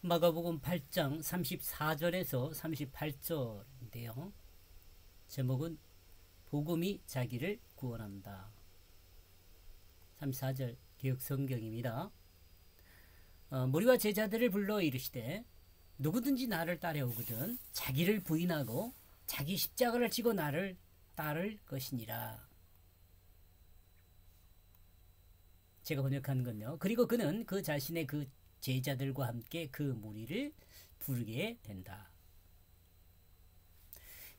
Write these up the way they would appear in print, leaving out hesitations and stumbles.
마가복음 8장 34절에서 38절인데요. 제목은 복음이 자기를 구원한다. 34절 개역성경입니다. 무리와 제자들을 불러 이르시되 누구든지 나를 따라오거든 자기를 부인하고 자기 십자가를 지고 나를 따를 것이니라. 제가 번역한 건요. 그리고 그는 그 자신의 그 제자들과 함께 그 무리를 부르게 된다.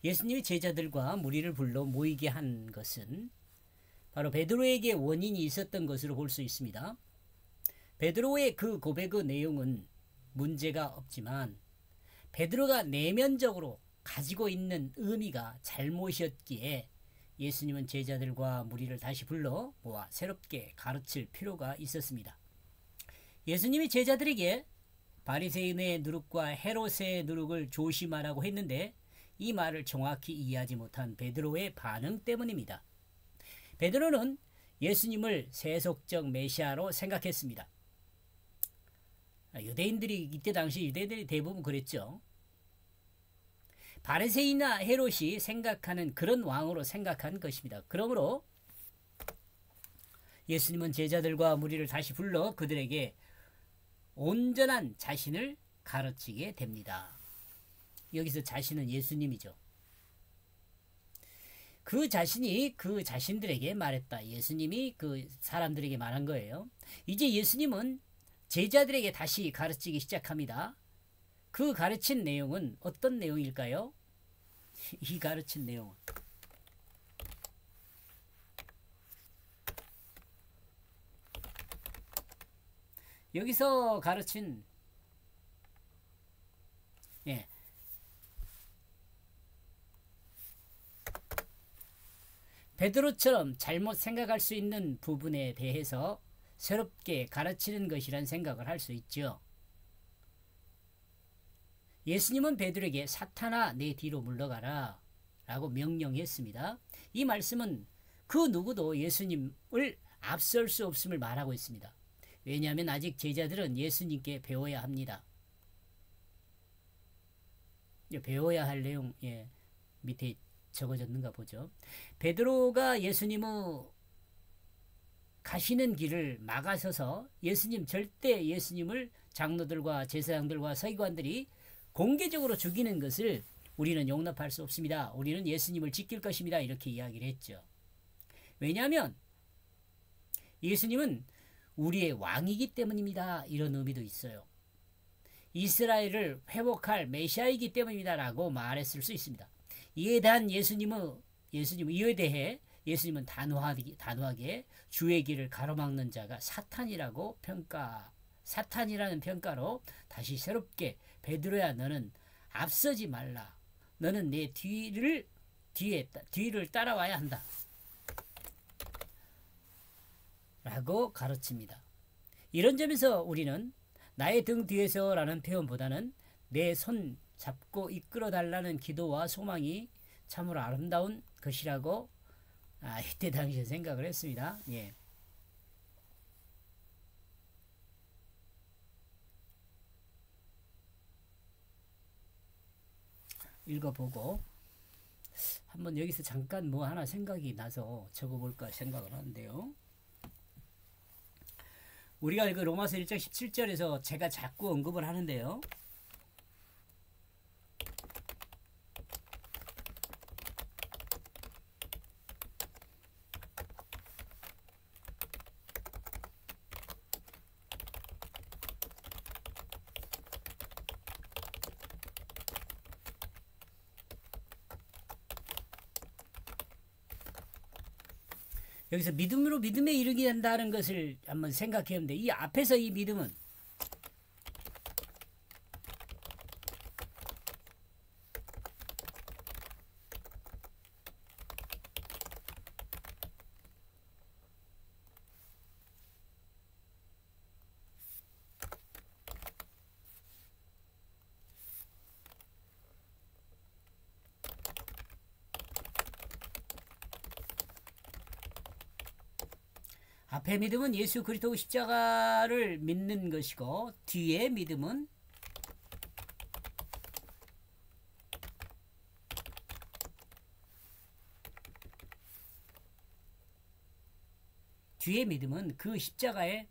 예수님이 제자들과 무리를 불러 모이게 한 것은 바로 베드로에게 원인이 있었던 것으로 볼 수 있습니다. 베드로의 그 고백의 내용은 문제가 없지만 베드로가 내면적으로 가지고 있는 의미가 잘못이었기에 예수님은 제자들과 무리를 다시 불러 모아 새롭게 가르칠 필요가 있었습니다. 예수님이 제자들에게 바리새인의 누룩과 헤롯의 누룩을 조심하라고 했는데 이 말을 정확히 이해하지 못한 베드로의 반응 때문입니다. 베드로는 예수님을 세속적 메시아로 생각했습니다. 유대인들이 이때 당시 유대인들이 대부분 그랬죠. 바리새인이나 헤롯이 생각하는 그런 왕으로 생각한 것입니다. 그러므로 예수님은 제자들과 무리를 다시 불러 그들에게 온전한 자신을 가르치게 됩니다. 여기서 자신은 예수님이죠. 그 자신이 그 자신들에게 말했다. 예수님이 그 사람들에게 말한 거예요. 이제 예수님은 제자들에게 다시 가르치기 시작합니다. 그 가르친 내용은 어떤 내용일까요? 이 가르친 내용은 여기서 가르친 베드로처럼 잘못 생각할 수 있는 부분에 대해서 새롭게 가르치는 것이란 생각을 할 수 있죠. 예수님은 베드로에게 사탄아 내 뒤로 물러가라 라고 명령했습니다. 이 말씀은 그 누구도 예수님을 앞설 수 없음을 말하고 있습니다. 왜냐하면 아직 제자들은 예수님께 배워야 합니다. 배워야 할 내용 밑에 적어졌는가 보죠. 베드로가 예수님의 가시는 길을 막아서서 예수님 절대 예수님을 장로들과 제사장들과 서기관들이 공개적으로 죽이는 것을 우리는 용납할 수 없습니다. 우리는 예수님을 지킬 것입니다. 이렇게 이야기를 했죠. 왜냐하면 예수님은 우리의 왕이기 때문입니다. 이런 의미도 있어요. 이스라엘을 회복할 메시아이기 때문입니다. 라고 말했을 수 있습니다. 이에 대한 이에 대해 예수님은 단호하게 주의 길을 가로막는 자가 사탄이라는 평가로 다시 새롭게 베드로야 너는 앞서지 말라. 너는 내 뒤를 따라와야 한다. 라고 가르칩니다. 이런 점에서 우리는 나의 등 뒤에서 라는 표현보다는 내 손 잡고 이끌어 달라는 기도와 소망이 참으로 아름다운 것이라고 이때 당시에 생각을 했습니다. 읽어보고 한번 여기서 잠깐 뭐 하나 생각이 나서 적어볼까 생각을 하는데요. 우리가 그 로마서 1장 17절에서 제가 자꾸 언급을 하는데요. 여기서 믿음으로 믿음에 이르게 된다는 것을 한번 생각해 보는데 이 앞에서 이 믿음은 앞에 믿음은 예수 그리스도 십자가를 믿는 것이고 뒤에 믿음은 주의 믿음은 그 십자가에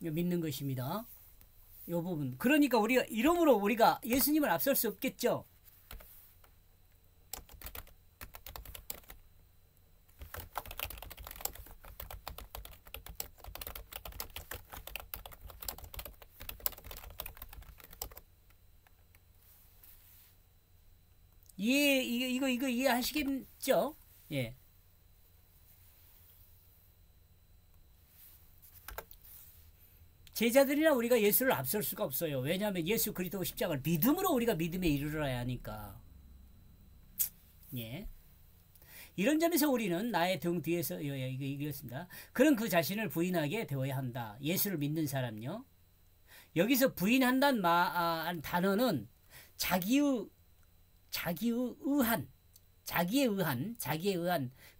믿는 것입니다. 이 부분. 그러니까 우리가 이러므로 우리가 예수님을 앞설 수 없겠죠. 이거 이해하시겠죠? 예. 제자들이나 우리가 예수를 앞설 수가 없어요. 왜냐하면 예수 그리스도 십자가를 믿음으로 우리가 믿음에 이르러야 하니까. 예. 이런 점에서 우리는 나의 등 뒤에서 이겼습니다. 그런 그 자신을 부인하게 되어야 한다. 예수를 믿는 사람요. 여기서 부인한다는 단어는 자기의 의한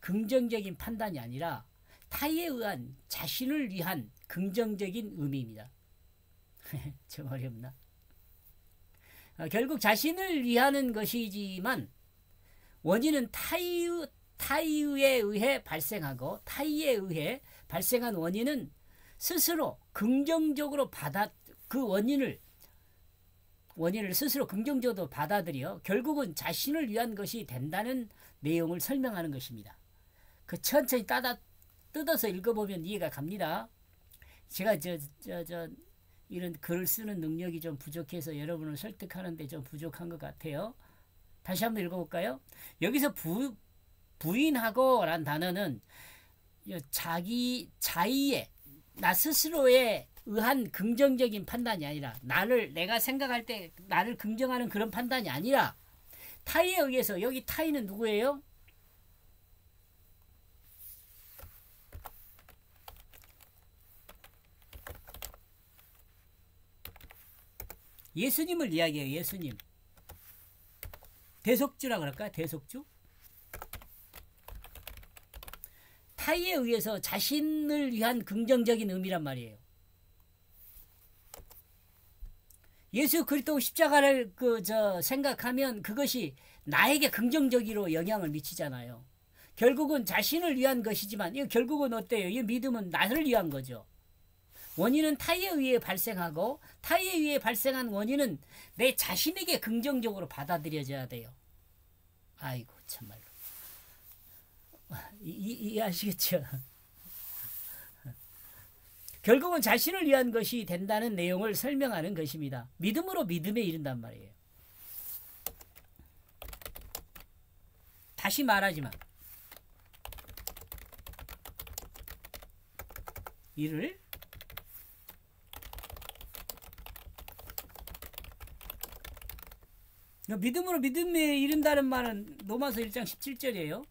긍정적인 판단이 아니라 타에 의한 자신을 위한 긍정적인 의미입니다. 좀 어렵나? 결국 자신을 위하는 것이지만 원인은 타의에 의해 발생하고 타의에 의해 발생한 원인은 스스로 긍정적으로 그 원인을 스스로 긍정적으로 받아들여 결국은 자신을 위한 것이 된다는 내용을 설명하는 것입니다. 그 천천히 뜯어서 읽어보면 이해가 갑니다. 제가 이런 글을 쓰는 능력이 좀 부족해서 여러분을 설득하는데 좀 부족한 것 같아요. 다시 한번 읽어볼까요? 여기서 부인하고 란 단어는 자의에 나 스스로에 의한 긍정적인 판단이 아니라 내가 생각할 때 나를 긍정하는 그런 판단이 아니라 타의에 의해서 여기 타의는 누구예요? 예수님을 이야기해요. 예수님. 대속주라 그럴까? 대속주? 타의에 의해서 자신을 위한 긍정적인 의미란 말이에요. 예수 그리스도 십자가를 생각하면 그것이 나에게 긍정적으로 영향을 미치잖아요. 결국은 자신을 위한 것이지만 결국은 어때요? 이 믿음은 나를 위한 거죠. 원인은 타의에 의해 발생하고 타의에 의해 발생한 원인은 내 자신에게 긍정적으로 받아들여져야 돼요. 아이고 참말로. 이해하시겠죠? 결국은 자신을 위한 것이 된다는 내용을 설명하는 것입니다. 믿음으로 믿음에 이른단 말이에요. 다시 말하지만 이를 믿음으로 믿음에 이른다는 말은 로마서 1장 17절이에요.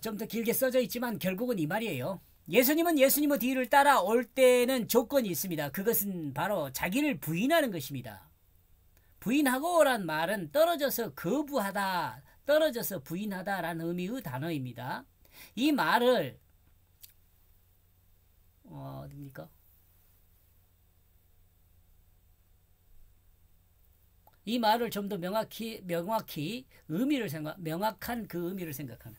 좀 더 길게 써져 있지만 결국은 이 말이에요. 예수님은 예수님의 뒤를 따라올 때는 조건이 있습니다. 그것은 바로 자기를 부인하는 것입니다. 부인하고란 말은 떨어져서 거부하다, 떨어져서 부인하다라는 의미의 단어입니다. 이 말을 어디입니까? 이 말을 좀 더 명확한 그 의미를 생각하면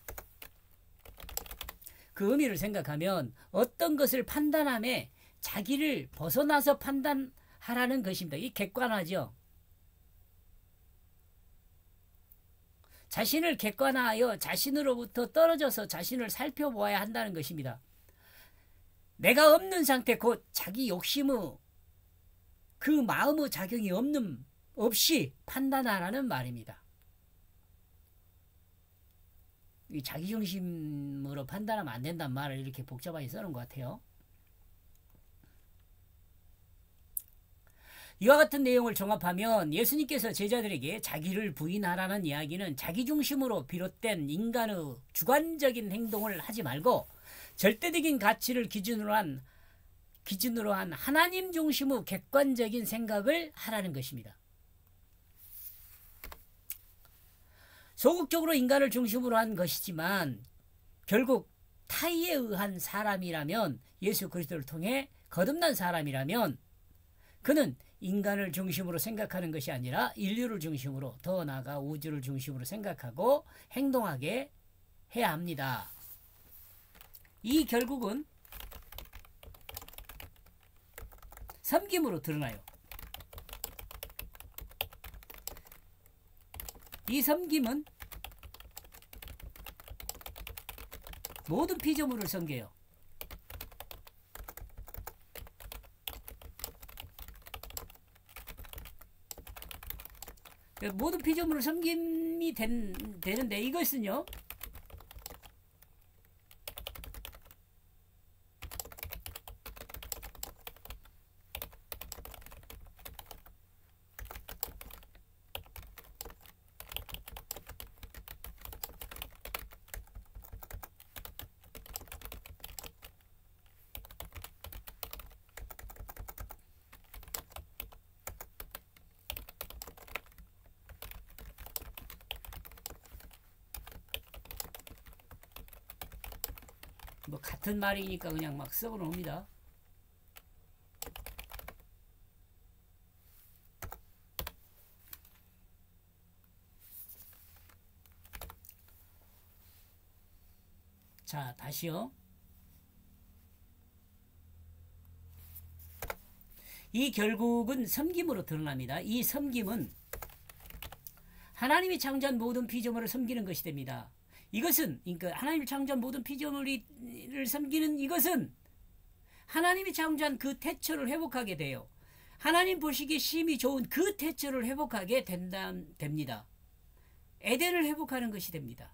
그 의미를 생각하면 어떤 것을 판단함에 자기를 벗어나서 판단하라는 것입니다. 이 객관화죠. 자신을 객관화하여 자신으로부터 떨어져서 자신을 살펴보아야 한다는 것입니다. 내가 없는 상태 곧 자기 욕심의 그 마음의 작용이 없이 판단하라는 말입니다. 이 자기중심으로 판단하면 안 된다는 말을 이렇게 복잡하게 써놓은 것 같아요. 이와 같은 내용을 종합하면 예수님께서 제자들에게 자기를 부인하라는 이야기는 자기중심으로 비롯된 인간의 주관적인 행동을 하지 말고 절대적인 가치를 기준으로 한 하나님 중심의 객관적인 생각을 하라는 것입니다. 소극적으로 인간을 중심으로 한 것이지만 결국 타의에 의한 사람이라면, 예수 그리스도를 통해 거듭난 사람이라면 그는 인간을 중심으로 생각하는 것이 아니라 인류를 중심으로, 더 나아가 우주를 중심으로 생각하고 행동하게 해야 합니다. 이 결국은 섬김으로 드러나요. 이 섬김은 모든 피조물을 섬겨요. 모든 피조물을 섬김이 되는데 이것은요, 뭐 같은 말이니까 그냥 막 썩어 놓습니다. 자, 다시요. 이 결국은 섬김으로 드러납니다. 이 섬김은 하나님이 창조한 모든 피조물을 섬기는 것이 됩니다. 이것은, 그러니까 하나님이 창조한 모든 피조물을 섬기는 이것은 하나님이 창조한 그 태초를 회복하게 돼요. 하나님 보시기에 심히 좋은 그 태초를 회복하게 됩니다. 에덴을 회복하는 것이 됩니다.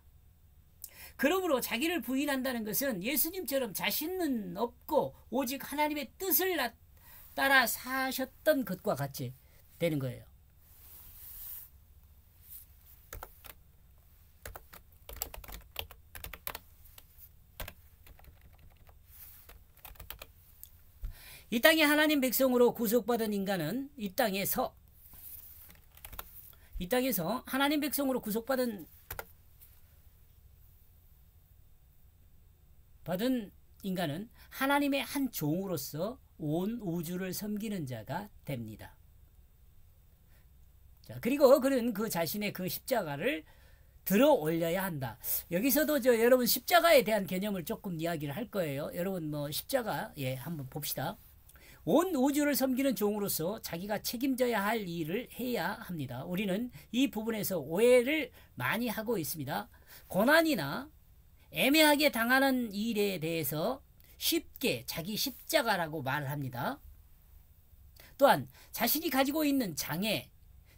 그러므로 자기를 부인한다는 것은 예수님처럼 자신은 없고 오직 하나님의 뜻을 따라 사셨던 것과 같이 되는 거예요. 이 땅에 하나님 백성으로 구속받은 인간은 이 땅에서 하나님 백성으로 구속받은 인간은 하나님의 한 종으로서 온 우주를 섬기는 자가 됩니다. 자, 그리고 그는 그 자신의 그 십자가를 들어 올려야 한다. 여기서도 여러분 십자가에 대한 개념을 조금 이야기를 할 거예요. 여러분 뭐 십자가 한번 봅시다. 온 우주를 섬기는 종으로서 자기가 책임져야 할 일을 해야 합니다. 우리는 이 부분에서 오해를 많이 하고 있습니다. 고난이나 애매하게 당하는 일에 대해서 쉽게 자기 십자가라고 말을 합니다. 또한 자신이 가지고 있는 장애,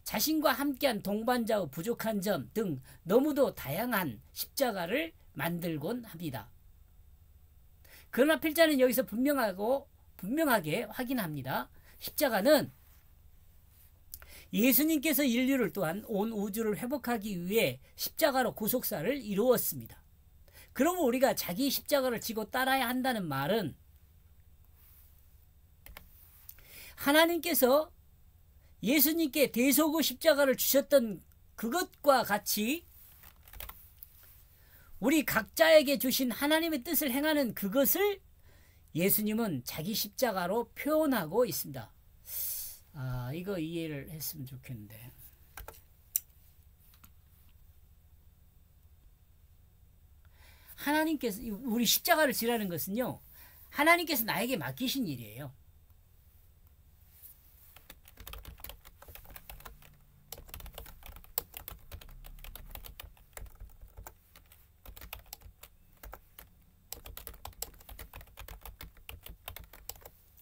자신과 함께한 동반자의 부족한 점 등 너무도 다양한 십자가를 만들곤 합니다. 그러나 필자는 여기서 분명하게 확인합니다. 십자가는 예수님께서 인류를 또한 온 우주를 회복하기 위해 십자가로 구속사를 이루었습니다. 그러면 우리가 자기 십자가를 지고 따라야 한다는 말은 하나님께서 예수님께 대속의 십자가를 주셨던 그것과 같이 우리 각자에게 주신 하나님의 뜻을 행하는 그것을 예수님은 자기 십자가로 표현하고 있습니다. 이거 이해를 했으면 좋겠는데. 하나님께서 우리 십자가를 지라는 것은요, 하나님께서 나에게 맡기신 일이에요.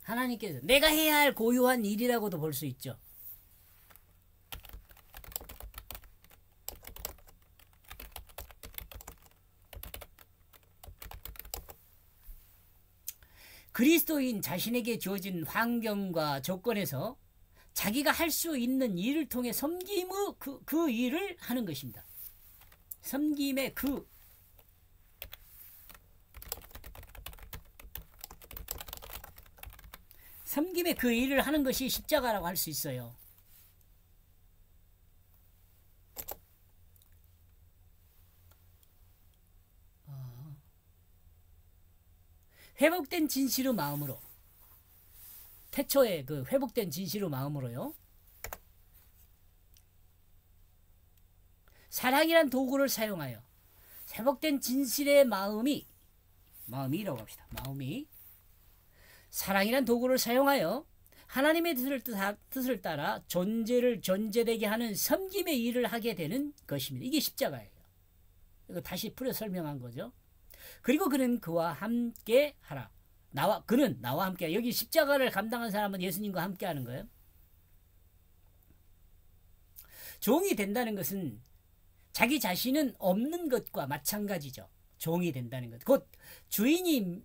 하나님께서 내가 해야 할 고유한 일이라고도 볼 수 있죠. 그리스도인 자신에게 주어진 환경과 조건에서 자기가 할 수 있는 일을 통해 섬김의 그 일을 하는 것입니다. 섬김의 그 일을 하는 것이 십자가라고 할 수 있어요. 회복된 진실의 마음으로, 태초에 그 회복된 진실의 마음으로요, 사랑이란 도구를 사용하여 회복된 진실의 마음이라고 합시다. 마음이 사랑이란 도구를 사용하여 하나님의 뜻을 따라 존재를 존재되게 하는 섬김의 일을 하게 되는 것입니다. 이게 십자가예요. 이거 다시 풀어 설명한 거죠. 그리고 그는 그와 함께 하라. 그는 나와 함께. 여기 십자가를 감당한 사람은 예수님과 함께 하는 거예요. 종이 된다는 것은 자기 자신은 없는 것과 마찬가지죠. 종이 된다는 것. 곧 주인의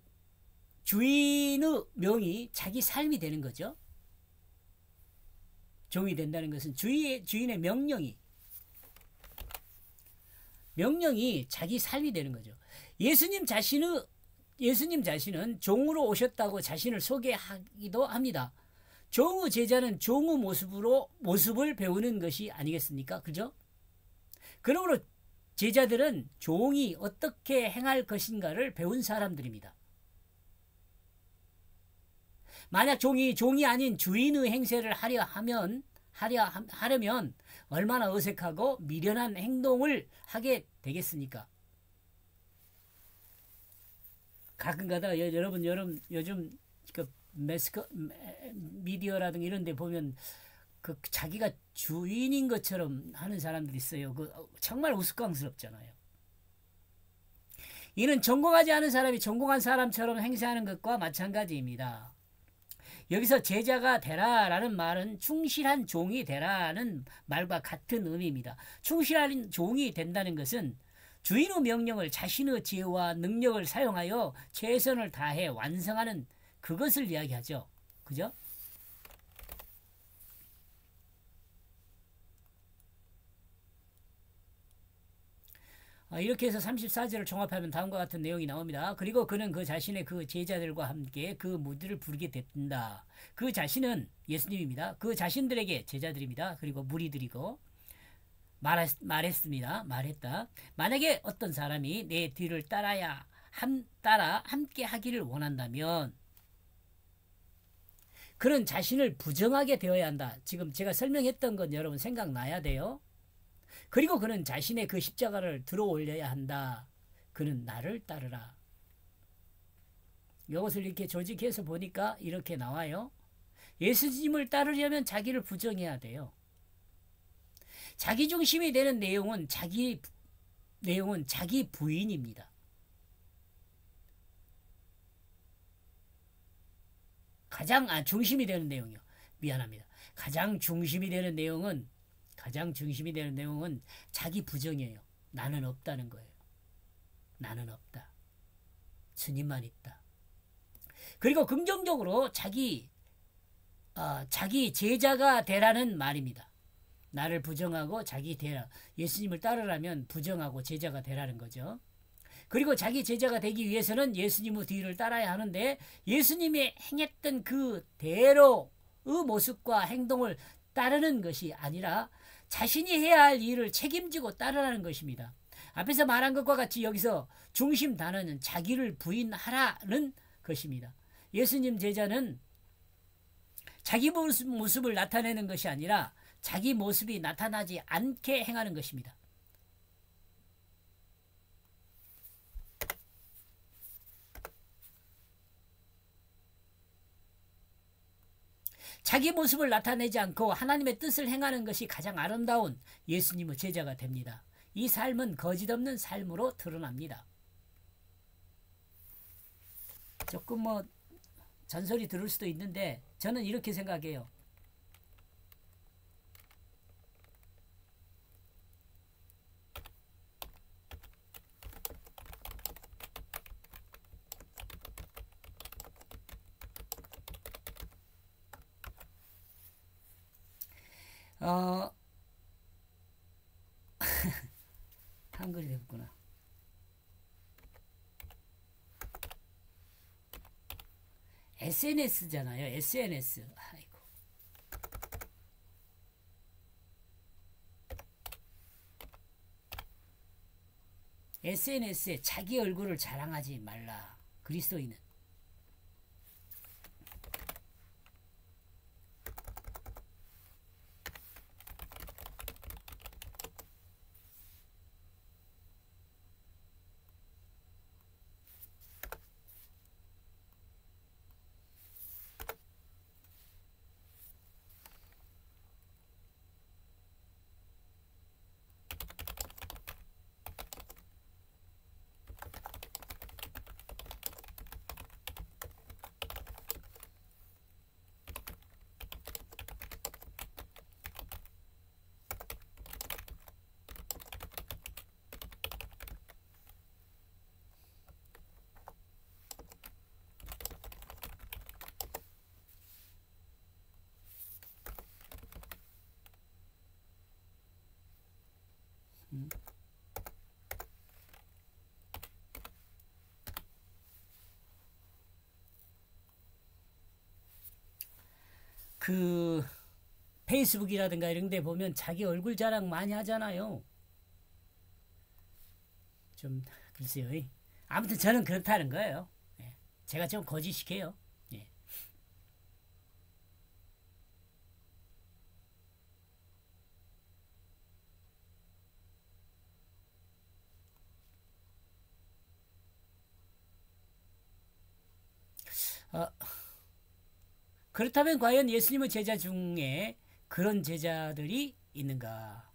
명이 자기 삶이 되는 거죠. 종이 된다는 것은 주인의 명령이 자기 삶이 되는 거죠. 예수님 자신은 종으로 오셨다고 자신을 소개하기도 합니다. 종의 제자는 종의 모습을 배우는 것이 아니겠습니까? 그죠? 그러므로 제자들은 종이 어떻게 행할 것인가를 배운 사람들입니다. 만약 종이 아닌 주인의 행세를 하려면 얼마나 어색하고 미련한 행동을 하게 되겠습니까? 가끔가다 여러분 요즘 그 미디어라든가 이런 데 보면 그 자기가 주인인 것처럼 하는 사람들이 있어요. 그 정말 우스꽝스럽잖아요. 이는 전공하지 않은 사람이 전공한 사람처럼 행세하는 것과 마찬가지입니다. 여기서 제자가 되라라는 말은 충실한 종이 되라는 말과 같은 의미입니다. 충실한 종이 된다는 것은 주인의 명령을 자신의 지혜와 능력을 사용하여 최선을 다해 완성하는 그것을 이야기하죠. 그죠? 이렇게 해서 34절을 종합하면 다음과 같은 내용이 나옵니다. 그리고 그는 그 자신의 그 제자들과 함께 그 무리를 부르게 됐다. 그 자신은 예수님입니다. 그 자신들에게 제자들입니다. 그리고 무리들이고 말했다. 만약에 어떤 사람이 내 뒤를 따라 함께 하기를 원한다면 그는 자신을 부정하게 되어야 한다. 지금 제가 설명했던 건 여러분 생각나야 돼요. 그리고 그는 자신의 그 십자가를 들어 올려야 한다. 그는 나를 따르라. 이것을 이렇게 조직해서 보니까 이렇게 나와요. 예수님을 따르려면 자기를 부정해야 돼요. 자기 중심이 되는 내용은 자기 부인입니다. 가장 중심이 되는 내용이요. 미안합니다. 가장 중심이 되는 내용은 자기 부정이에요. 나는 없다는 거예요. 나는 없다. 주님만 있다. 그리고 긍정적으로 자기 제자가 되라는 말입니다. 나를 부정하고 자기 되라. 예수님을 따르라면 부정하고 제자가 되라는 거죠. 그리고 자기 제자가 되기 위해서는 예수님의 뒤를 따라야 하는데 예수님이 행했던 그 대로의 모습과 행동을 따르는 것이 아니라 자신이 해야 할 일을 책임지고 따르라는 것입니다. 앞에서 말한 것과 같이 여기서 중심 단어는 자기를 부인하라는 것입니다. 예수님 제자는 자기 모습을 나타내는 것이 아니라 자기 모습이 나타나지 않게 행하는 것입니다. 자기 모습을 나타내지 않고 하나님의 뜻을 행하는 것이 가장 아름다운 예수님의 제자가 됩니다. 이 삶은 거짓없는 삶으로 드러납니다. 조금 잔소리 들을 수도 있는데 저는 이렇게 생각해요. 어, 한글이 됐구나. SNS잖아요. SNS. 아이고. SNS에 자기 얼굴을 자랑하지 말라. 그리스도인은. 그 페이스북이라든가 이런 데 보면 자기 얼굴 자랑 많이 하잖아요. 좀 글쎄요. 아무튼 저는 그렇다는 거예요. 예. 제가 좀 거짓이게요. 예. 그렇다면 과연 예수님의 제자 중에 그런 제자들이 있는가?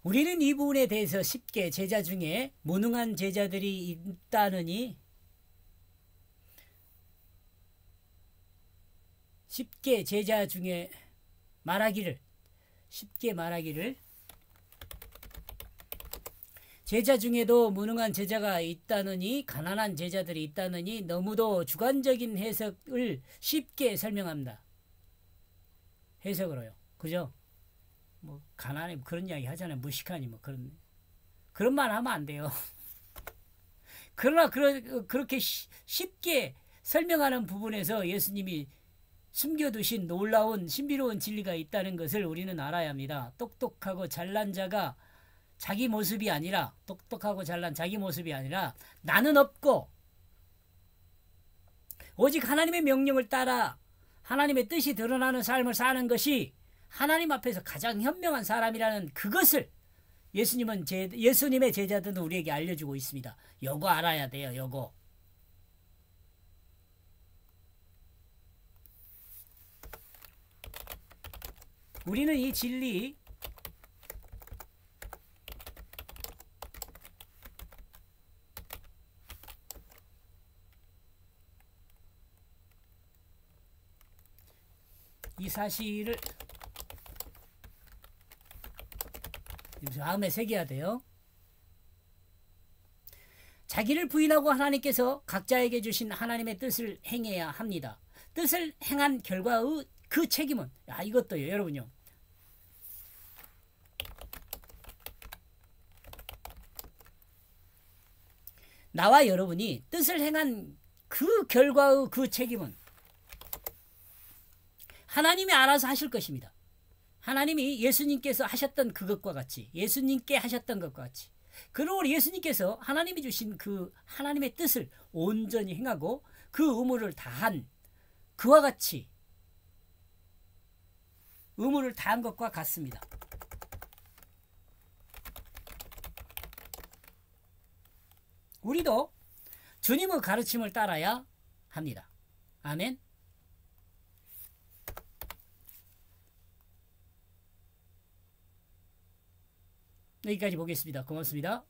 우리는 이 부분에 대해서 쉽게 제자 중에 무능한 제자들이 있다느니 쉽게 제자 중에 쉽게 말하기를 제자 중에도 무능한 제자가 있다느니 가난한 제자들이 있다느니 너무도 주관적인 해석을 쉽게 설명합니다. 해석으로요. 그죠? 뭐 가난해 그런 이야기 하잖아요. 무식하니 뭐 그런 말 하면 안 돼요. 그러나 그렇게 쉽게 설명하는 부분에서 예수님이 숨겨두신 놀라운 신비로운 진리가 있다는 것을 우리는 알아야 합니다. 똑똑하고 잘난 자가 자기 모습이 아니라 똑똑하고 잘난 자기 모습이 아니라 나는 없고 오직 하나님의 명령을 따라 하나님의 뜻이 드러나는 삶을 사는 것이 하나님 앞에서 가장 현명한 사람이라는 그것을 예수님의 제자들은 우리에게 알려주고 있습니다. 요거 알아야 돼요. 요거. 우리는 이 진리 이 사실을 마음에 새겨야 돼요. 자기를 부인하고 하나님께서 각자에게 주신 하나님의 뜻을 행해야 합니다. 뜻을 행한 결과의 그 책임은 이것도요. 여러분요. 나와 여러분이 뜻을 행한 그 결과의 그 책임은 하나님이 알아서 하실 것입니다. 하나님이 예수님께서 하셨던 그것과 같이 예수님께 하셨던 것과 같이 그러므로 예수님께서 하나님이 주신 그 하나님의 뜻을 온전히 행하고 그 의무를 다한 그와 같이 의무를 다한 것과 같습니다. 우리도 주님의 가르침을 따라야 합니다. 아멘. 여기까지 보겠습니다. 고맙습니다.